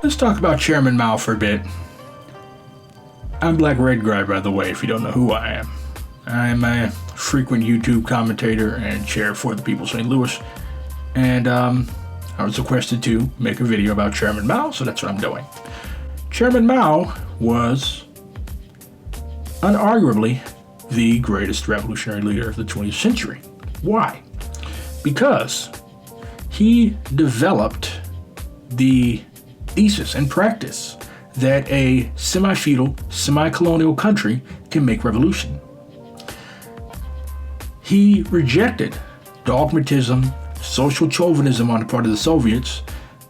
Let's talk about Chairman Mao for a bit. I'm Black Red Guy, by the way, if you don't know who I am. I'm a frequent YouTube commentator and chair for the people of St. Louis. And I was requested to make a video about Chairman Mao, so that's what I'm doing. Chairman Mao was unarguably the greatest revolutionary leader of the 20th century. Why? Because he developed the thesis and practice that a semi-feudal, semi-colonial country can make revolution. He rejected dogmatism, social chauvinism on the part of the Soviets,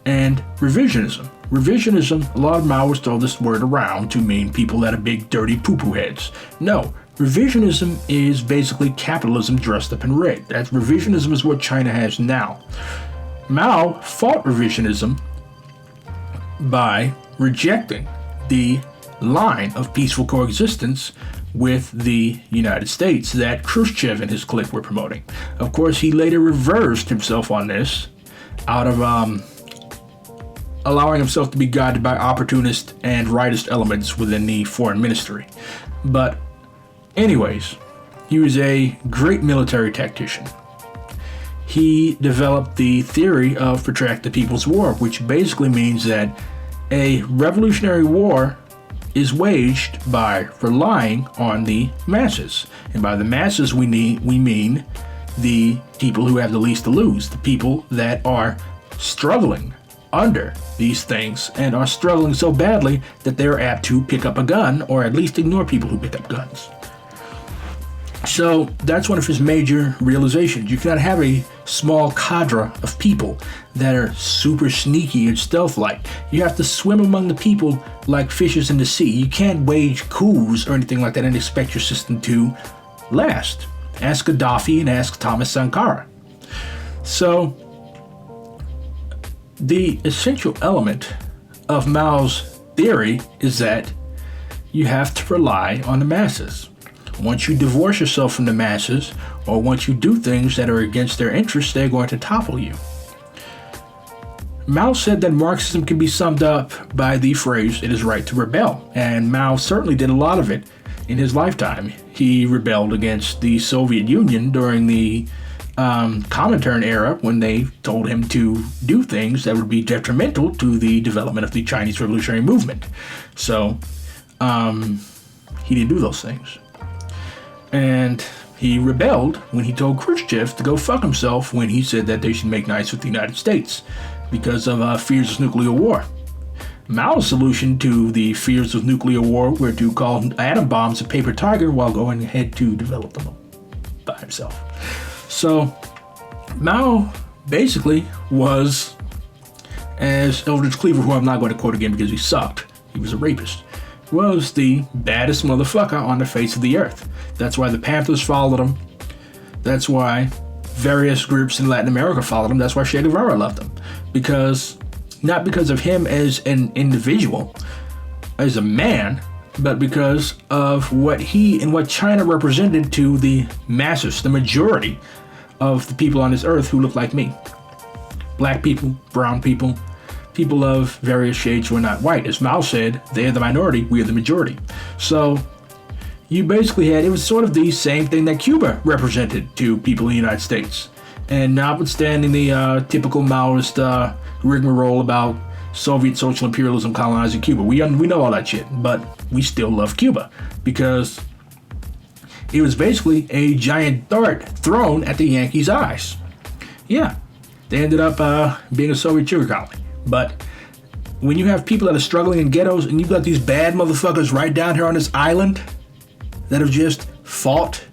and revisionism. Revisionism, a lot of Maoists throw this word around to mean people that are big, dirty poo-poo heads. No, revisionism is basically capitalism dressed up in red. Revisionism is what China has now. Mao fought revisionism by rejecting the line of peaceful coexistence with the United States that Khrushchev and his clique were promoting. Of course, he later reversed himself on this out of allowing himself to be guided by opportunist and rightist elements within the foreign ministry. But anyways, he was a great military tactician. He developed the theory of protracted people's war, which basically means that a revolutionary war is waged by relying on the masses. And by the masses, we mean the people who have the least to lose, the people that are struggling under these things and are struggling so badly that they're apt to pick up a gun or at least ignore people who pick up guns. So that's one of his major realizations. You cannot have a small cadre of people that are super sneaky and stealth-like. You have to swim among the people like fishes in the sea. You can't wage coups or anything like that and expect your system to last. Ask Gaddafi and ask Thomas Sankara. So the essential element of Mao's theory is that you have to rely on the masses. Once you divorce yourself from the masses, or once you do things that are against their interests, they're going to topple you. Mao said that Marxism can be summed up by the phrase, "it is right to rebel." And Mao certainly did a lot of it in his lifetime. He rebelled against the Soviet Union during the Comintern era when they told him to do things that would be detrimental to the development of the Chinese Revolutionary Movement. So he didn't do those things. And he rebelled when he told Khrushchev to go fuck himself when he said that they should make nice with the United States because of fears of nuclear war. Mao's solution to the fears of nuclear war were to call atom bombs a paper tiger while going ahead to develop them by himself. So Mao basically was, as Eldridge Cleaver, who I'm not going to quote again because he sucked, he was a rapist, was the baddest motherfucker on the face of the earth. That's why the Panthers followed him. That's why various groups in Latin America followed him. That's why Che Guevara loved him. Not because of him as an individual, as a man, but because of what he and what China represented to the masses, the majority of the people on this earth who look like me. Black people, brown people, people of various shades who are not white. As Mao said, they are the minority, we are the majority. So you basically had, it was sort of the same thing that Cuba represented to people in the United States. And notwithstanding the typical Maoist rigmarole about Soviet social imperialism colonizing Cuba, we know all that shit, but we still love Cuba because it was basically a giant dart thrown at the Yankees' eyes. Yeah, they ended up being a Soviet sugar colony. But when you have people that are struggling in ghettos and you've got these bad motherfuckers right down here on this island that have just fought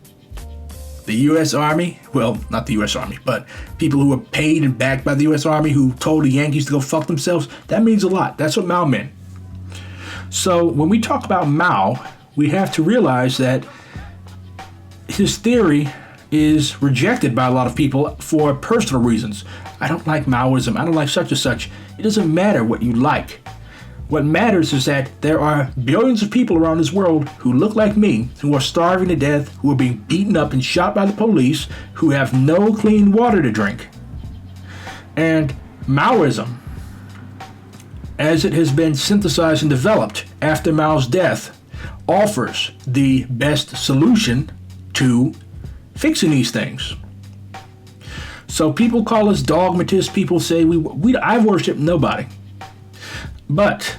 the U.S. Army, well, not the U.S. Army, but people who were paid and backed by the U.S. Army who told the Yankees to go fuck themselves, that means a lot. That's what Mao meant. So when we talk about Mao, we have to realize that his theory is rejected by a lot of people for personal reasons. I don't like Maoism. I don't like such and such. It doesn't matter what you like. What matters is that there are billions of people around this world who look like me, who are starving to death, who are being beaten up and shot by the police, who have no clean water to drink. And Maoism as it has been synthesized and developed after Mao's death, offers the best solution to fixing these things. So people call us dogmatists. People say I worship nobody. But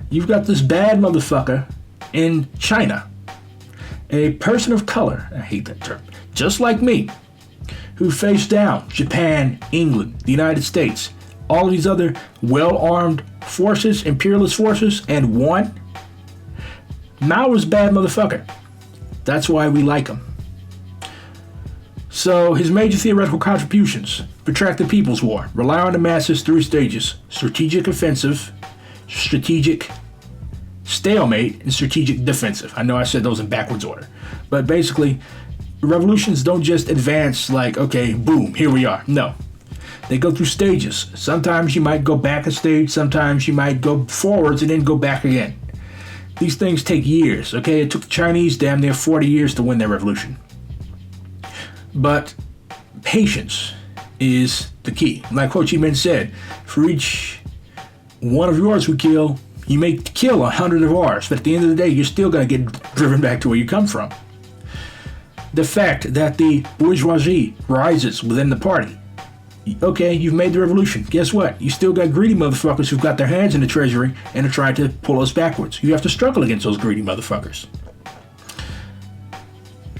you've got this bad motherfucker in China, a person of color, I hate that term, just like me, who faced down Japan, England, the United States, all of these other well-armed forces, imperialist forces, and won. Mao was a bad motherfucker. That's why we like him. So his major theoretical contributions: protracted people's war, rely on the masses, 3 stages: strategic offensive, strategic stalemate, and strategic defensive. I know I said those in backwards order, but basically revolutions don't just advance like, okay, boom, here we are. No, they go through stages. Sometimes you might go back a stage, sometimes you might go forwards and then go back again. These things take years, okay? It took the Chinese damn near 40 years to win their revolution. But patience is the key. Like Ho Chi Minh said, for each one of yours we kill, you may kill 100 of ours, but at the end of the day, you're still going to get driven back to where you come from. The fact that the bourgeoisie rises within the party. Okay, you've made the revolution. Guess what? You still got greedy motherfuckers who've got their hands in the treasury and are trying to pull us backwards. You have to struggle against those greedy motherfuckers.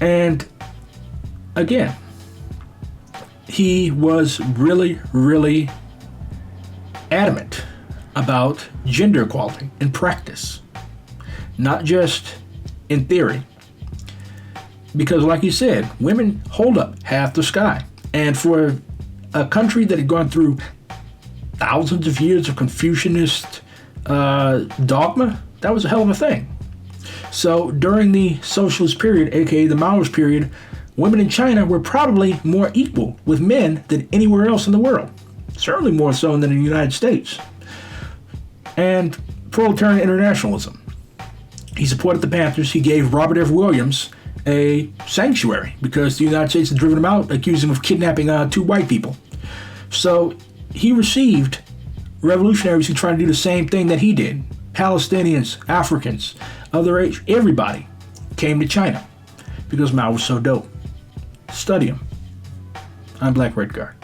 And again, he was really, really adamant about gender equality in practice, not just in theory. Because like you said, women hold up half the sky. And for a country that had gone through thousands of years of Confucianist dogma, that was a hell of a thing. So during the socialist period, aka the Maoist period, women in China were probably more equal with men than anywhere else in the world. Certainly more so than in the United States. And proletarian internationalism. He supported the Panthers. He gave Robert F. Williams a sanctuary because the United States had driven him out, accused him of kidnapping 2 white people. So he received revolutionaries who tried to do the same thing that he did. Palestinians, Africans, everybody came to China because Mao was so dope. Study him. I'm Black Red Guard.